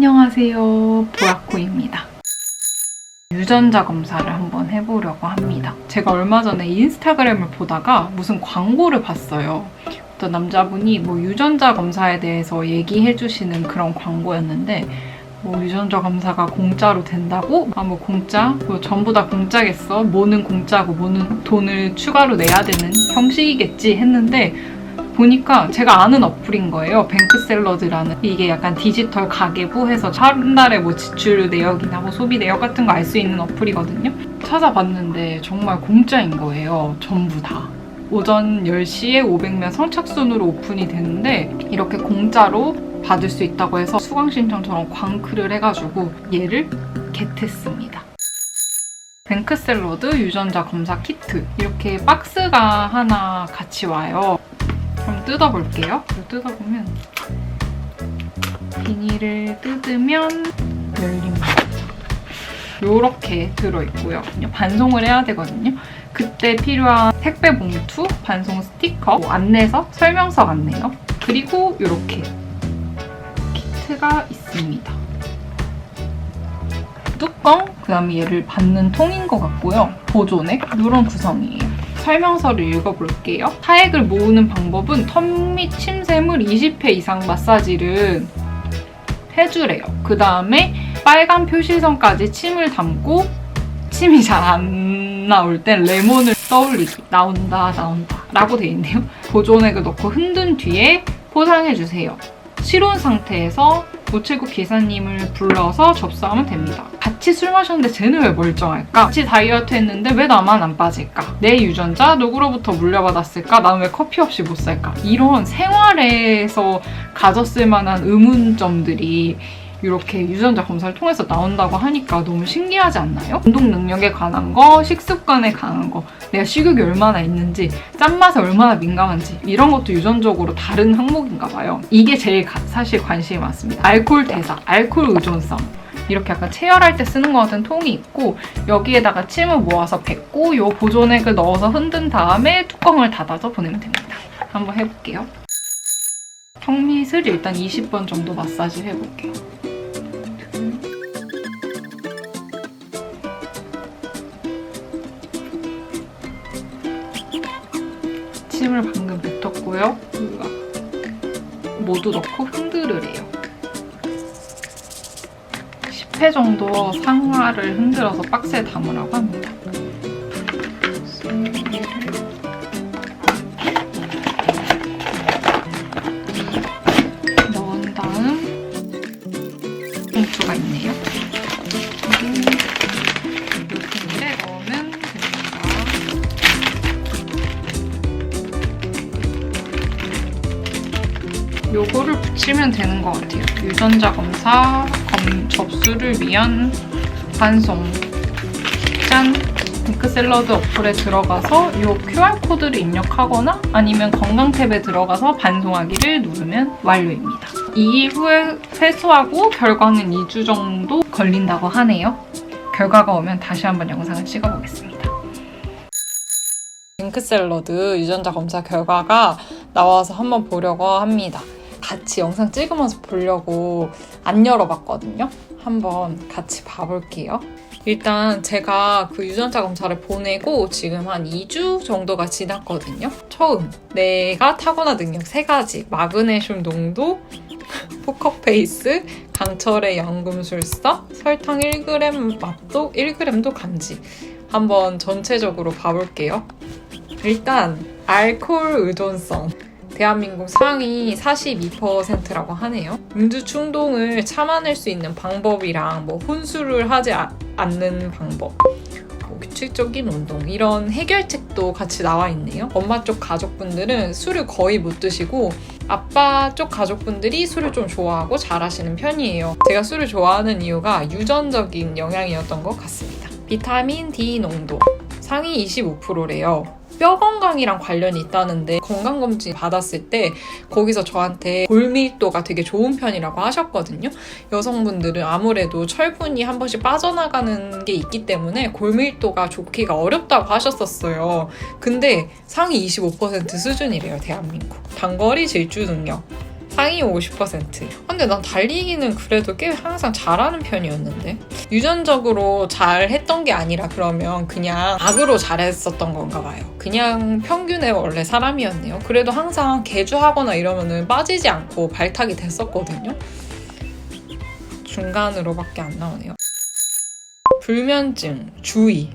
안녕하세요, 보라코입니다. 유전자 검사를 한번 해보려고 합니다. 제가 얼마 전에 인스타그램을 보다가 무슨 광고를 봤어요. 어떤 남자분이 뭐 유전자 검사에 대해서 얘기해주시는 그런 광고였는데 뭐 유전자 검사가 공짜로 된다고? 뭐 공짜? 뭐 전부 다 공짜겠어? 뭐는 공짜고 뭐는 돈을 추가로 내야 되는 형식이겠지 했는데 보니까 제가 아는 어플인 거예요. 뱅크샐러드라는. 이게 약간 디지털 가계부 해서 한 달에 뭐 지출 내역이나 뭐 소비 내역 같은 거 알 수 있는 어플이거든요. 찾아봤는데 정말 공짜인 거예요. 전부 다. 오전 10시에 500명 선착순으로 오픈이 되는데 이렇게 공짜로 받을 수 있다고 해서 수강 신청처럼 광크를 해가지고 얘를 겟했습니다. 뱅크샐러드 유전자 검사 키트. 이렇게 박스가 하나 같이 와요. 그럼 뜯어볼게요. 뜯어보면 비닐을 뜯으면 열립니다. 요렇게 들어있고요. 반송을 해야 되거든요. 그때 필요한 택배 봉투, 반송 스티커, 안내서, 설명서 같네요. 그리고 요렇게 키트가 있습니다. 뚜껑, 그 다음에 얘를 받는 통인 것 같고요. 보존액, 이런 구성이에요. 설명서를 읽어볼게요. 타액을 모으는 방법은 턱 및 침샘을 20회 이상 마사지를 해주래요. 그 다음에 빨간 표시선까지 침을 담고 침이 잘 안 나올 땐 레몬을 떠올리기. 나온다 라고 돼 있네요. 보존액을 넣고 흔든 뒤에 포장해주세요. 실온 상태에서 우체국 기사님을 불러서 접수하면 됩니다. 같이 술 마셨는데 쟤는 왜 멀쩡할까? 같이 다이어트 했는데 왜 나만 안 빠질까? 내 유전자 누구로부터 물려받았을까? 난 왜 커피 없이 못 살까? 이런 생활에서 가졌을 만한 의문점들이 이렇게 유전자 검사를 통해서 나온다고 하니까 너무 신기하지 않나요? 운동 능력에 관한 거, 식습관에 관한 거, 내가 식욕이 얼마나 있는지, 짠맛에 얼마나 민감한지 이런 것도 유전적으로 다른 항목인가 봐요. 이게 제일 사실 관심이 많습니다. 알코올 대사, 알코올 의존성. 이렇게 약간 체열할 때 쓰는 것 같은 통이 있고 여기에다가 침을 모아서 뱉고 요 보존액을 넣어서 흔든 다음에 뚜껑을 닫아서 보내면 됩니다. 한번 해볼게요. 턱 밑을 일단 20번 정도 마사지 해볼게요. 침을 방금 뱉었고요. 모두 넣고 흔들으래요. 10회 정도 상하를 흔들어서 박스에 담으라고 합니다. 넣은 다음 봉투가 있네요. 비닐에 넣으면 됩니다. 요거를 붙이면 되는 것 같아요. 유전자 검사 접수를 위한 반송. 짠! 뱅크샐러드 어플에 들어가서 이 QR코드를 입력하거나 아니면 건강 탭에 들어가서 반송하기를 누르면 완료입니다. 2일 후에 회수하고 결과는 2주 정도 걸린다고 하네요. 결과가 오면 다시 한번 영상을 찍어보겠습니다. 뱅크샐러드 유전자 검사 결과가 나와서 한번 보려고 합니다. 같이 영상 찍으면서 보려고 안 열어봤거든요. 한번 같이 봐볼게요. 일단 제가 그 유전자 검사를 보내고 지금 한 2주 정도가 지났거든요. 처음 내가 타고난 능력 3가지, 마그네슘 농도, 포커페이스, 강철의 연금술사, 설탕 1g 맛도 1g도 감지. 한번 전체적으로 봐볼게요. 일단 알코올 의존성. 대한민국 상위 42%라고 하네요. 음주 충동을 참아낼 수 있는 방법이랑 뭐 혼술을 하지 않는 방법, 뭐 규칙적인 운동 이런 해결책도 같이 나와 있네요. 엄마 쪽 가족분들은 술을 거의 못 드시고 아빠 쪽 가족분들이 술을 좀 좋아하고 잘하시는 편이에요. 제가 술을 좋아하는 이유가 유전적인 영향이었던 것 같습니다. 비타민 D 농도 상위 25%래요. 뼈 건강이랑 관련이 있다는데 건강검진 받았을 때 거기서 저한테 골밀도가 되게 좋은 편이라고 하셨거든요. 여성분들은 아무래도 철분이 한 번씩 빠져나가는 게 있기 때문에 골밀도가 좋기가 어렵다고 하셨었어요. 근데 상위 25% 수준이래요, 대한민국. 단거리 질주 능력. 상위 50%. 근데 난 달리기는 그래도 꽤 항상 잘하는 편이었는데 유전적으로 잘했던 게 아니라 그러면 그냥 악으로 잘했었던 건가 봐요. 그냥 평균의 원래 사람이었네요. 그래도 항상 개주하거나 이러면은 빠지지 않고 발탁이 됐었거든요. 중간으로밖에 안 나오네요. 불면증, 주의.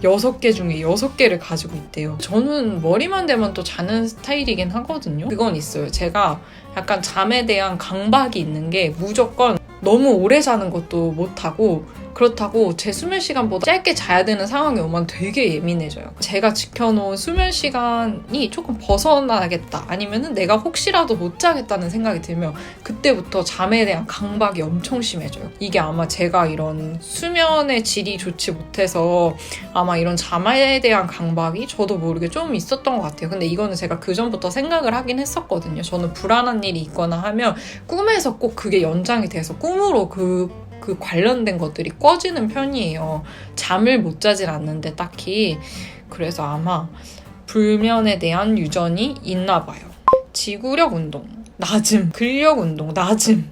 6개 중에 6개를 가지고 있대요. 저는 머리만 대면 또 자는 스타일이긴 하거든요. 그건 있어요. 제가 약간 잠에 대한 강박이 있는 게 무조건 너무 오래 자는 것도 못하고 그렇다고 제 수면 시간보다 짧게 자야 되는 상황이 오면 되게 예민해져요. 제가 지켜놓은 수면 시간이 조금 벗어나겠다 아니면은 내가 혹시라도 못 자겠다는 생각이 들면 그때부터 잠에 대한 강박이 엄청 심해져요. 이게 아마 제가 이런 수면의 질이 좋지 못해서 아마 이런 잠에 대한 강박이 저도 모르게 좀 있었던 것 같아요. 근데 이거는 제가 그전부터 생각을 하긴 했었거든요. 저는 불안한 일이 있거나 하면 꿈에서 꼭 그게 연장이 돼서 꿈으로 그 관련된 것들이 꿔지는 편이에요. 잠을 못 자질 않는데 딱히. 그래서 아마 불면에 대한 유전이 있나 봐요. 지구력 운동, 낮음. 근력 운동, 낮음.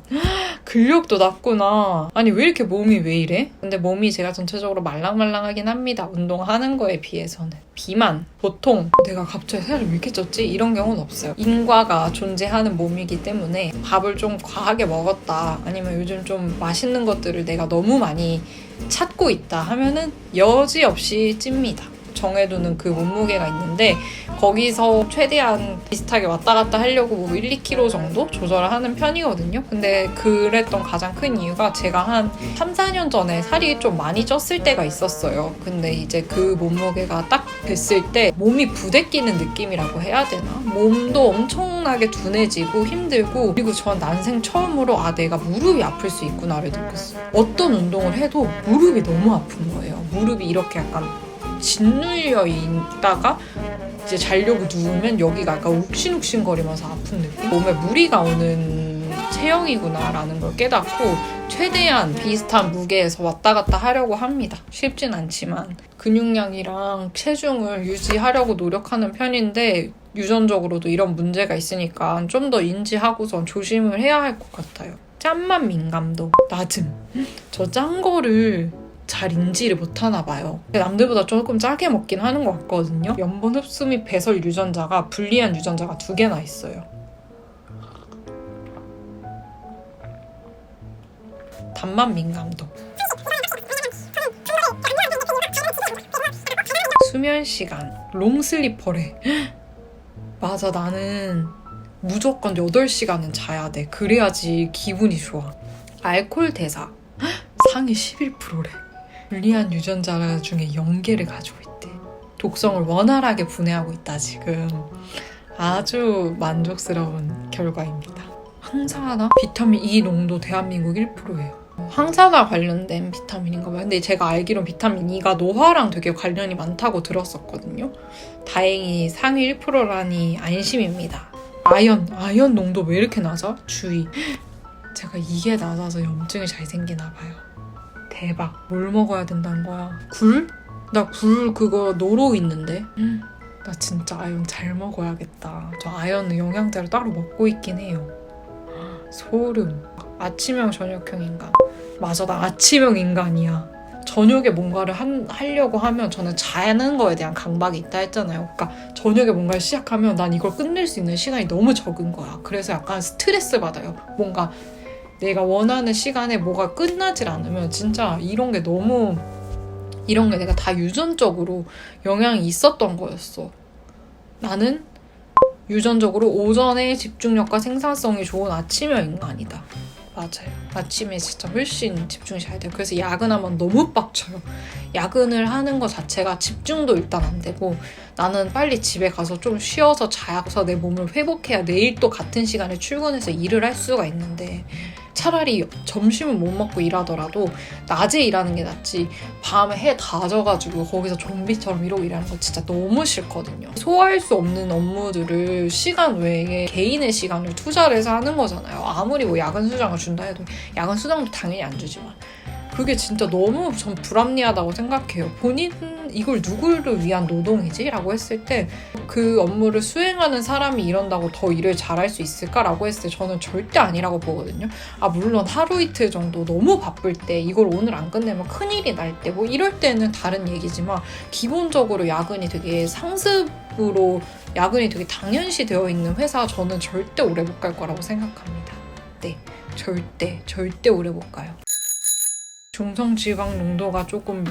근력도 낮구나. 아니 왜 이렇게 몸이 왜 이래? 근데 몸이 제가 전체적으로 말랑말랑하긴 합니다. 운동하는 거에 비해서는. 비만, 보통 내가 갑자기 살을 왜 이렇게 쪘지? 이런 경우는 없어요. 인과가 존재하는 몸이기 때문에 밥을 좀 과하게 먹었다 아니면 요즘 좀 맛있는 것들을 내가 너무 많이 찾고 있다 하면은 여지없이 찝니다. 정해두는 그 몸무게가 있는데 거기서 최대한 비슷하게 왔다 갔다 하려고 뭐 1, 2kg 정도 조절을 하는 편이거든요. 근데 그랬던 가장 큰 이유가 제가 한 3, 4년 전에 살이 좀 많이 쪘을 때가 있었어요. 근데 이제 그 몸무게가 딱 됐을 때 몸이 부대끼는 느낌이라고 해야 되나? 몸도 엄청나게 둔해지고 힘들고 그리고 전 난생 처음으로 내가 무릎이 아플 수 있구나를 느꼈어요. 어떤 운동을 해도 무릎이 너무 아픈 거예요. 무릎이 이렇게 약간 짓눌려 있다가 이제 자려고 누우면 여기가 약간 욱신욱신거리면서 아픈 느낌? 몸에 무리가 오는 체형이구나라는 걸 깨닫고 최대한 비슷한 무게에서 왔다 갔다 하려고 합니다. 쉽진 않지만 근육량이랑 체중을 유지하려고 노력하는 편인데 유전적으로도 이런 문제가 있으니까 좀 더 인지하고선 조심을 해야 할 것 같아요. 짠맛 민감도 낮음. 저 짠 거를 잘 인지를 못하나 봐요. 남들보다 조금 짜게 먹긴 하는 것 같거든요. 염분 흡수 및 배설 유전자가 불리한 유전자가 2개나 있어요. 단맛 민감도. 수면 시간. 롱슬리퍼래. 맞아, 나는 무조건 8시간은 자야 돼. 그래야지 기분이 좋아. 알코올 대사. 상위 11%래. 불리한 유전자 중에 0개를 가지고 있대. 독성을 원활하게 분해하고 있다 지금. 아주 만족스러운 결과입니다. 항산화? 비타민 E 농도 대한민국 1%예요. 항산화 관련된 비타민인가 봐요. 근데 제가 알기론 비타민 E가 노화랑 되게 관련이 많다고 들었었거든요. 다행히 상위 1%라니 안심입니다. 아연 농도 왜 이렇게 낮아? 주의. 제가 이게 낮아서 염증이 잘 생기나 봐요. 대박. 뭘 먹어야 된다는 거야? 굴? 나 굴 그거 노로 있는데? 나 진짜 아연 잘 먹어야겠다. 저 아연 영양제를 따로 먹고 있긴 해요. 소름. 아침형 저녁형 인간. 맞아, 나 아침형 인간이야. 저녁에 뭔가를 하려고 하면 저는 자는 거에 대한 강박이 있다 했잖아요. 그러니까 저녁에 뭔가를 시작하면 난 이걸 끝낼 수 있는 시간이 너무 적은 거야. 그래서 약간 스트레스 받아요. 뭔가 내가 원하는 시간에 뭐가 끝나질 않으면 진짜 이런 게 내가 다 유전적으로 영향이 있었던 거였어. 나는 유전적으로 오전에 집중력과 생산성이 좋은 아침형 인간이다. 맞아요. 아침에 진짜 훨씬 집중이 잘 돼요. 그래서 야근하면 너무 빡쳐요. 야근을 하는 것 자체가 집중도 일단 안 되고 나는 빨리 집에 가서 좀 쉬어서 자서 내 몸을 회복해야 내일 또 같은 시간에 출근해서 일을 할 수가 있는데 차라리 점심은 못 먹고 일하더라도 낮에 일하는 게 낫지 밤에 해 다 져가지고 거기서 좀비처럼 이러고 일하는 거 진짜 너무 싫거든요. 소화할 수 없는 업무들을 시간 외에 개인의 시간을 투자를 해서 하는 거잖아요. 아무리 뭐 야근 수당을 준다 해도 야근 수당도 당연히 안 주지만 그게 진짜 너무 전 불합리하다고 생각해요. 본인은 이걸 누구를 위한 노동이지? 라고 했을 때 그 업무를 수행하는 사람이 이런다고 더 일을 잘할 수 있을까라고 했을 때 저는 절대 아니라고 보거든요. 물론 하루 이틀 정도 너무 바쁠 때 이걸 오늘 안 끝내면 큰일이 날 때 뭐 이럴 때는 다른 얘기지만 기본적으로 야근이 되게 상습으로 야근이 되게 당연시 되어 있는 회사 저는 절대 오래 못 갈 거라고 생각합니다. 네, 절대 오래 못 가요. 중성지방 농도가 조금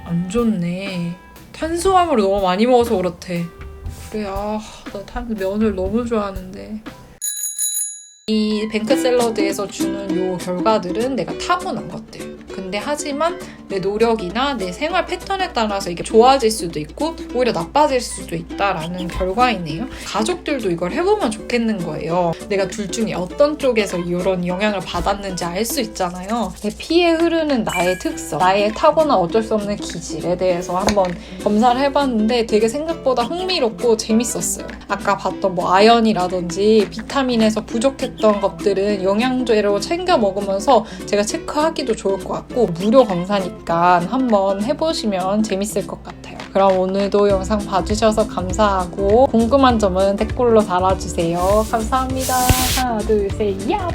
안 좋네. 탄수화물을 너무 많이 먹어서 그렇대. 그래, 나 면을 너무 좋아하는데. 이 뱅크 샐러드에서 주는 요 결과들은 내가 타고난 것들. 근데 하지만 내 노력이나 내 생활 패턴에 따라서 이게 좋아질 수도 있고 오히려 나빠질 수도 있다라는 결과이네요. 가족들도 이걸 해보면 좋겠는 거예요. 내가 둘 중에 어떤 쪽에서 이런 영향을 받았는지 알 수 있잖아요. 내 피에 흐르는 나의 특성, 나의 타고난 어쩔 수 없는 기질에 대해서 한번 검사를 해봤는데 되게 생각보다 흥미롭고 재밌었어요. 아까 봤던 뭐 아연이라든지 비타민에서 부족했던 것들은 영양제로 챙겨 먹으면서 제가 체크하기도 좋을 것 같고 무료 검사니까 한번 해보시면 재밌을 것 같아요. 그럼 오늘도 영상 봐주셔서 감사하고 궁금한 점은 댓글로 달아주세요. 감사합니다. 하나, 둘, 셋, 야!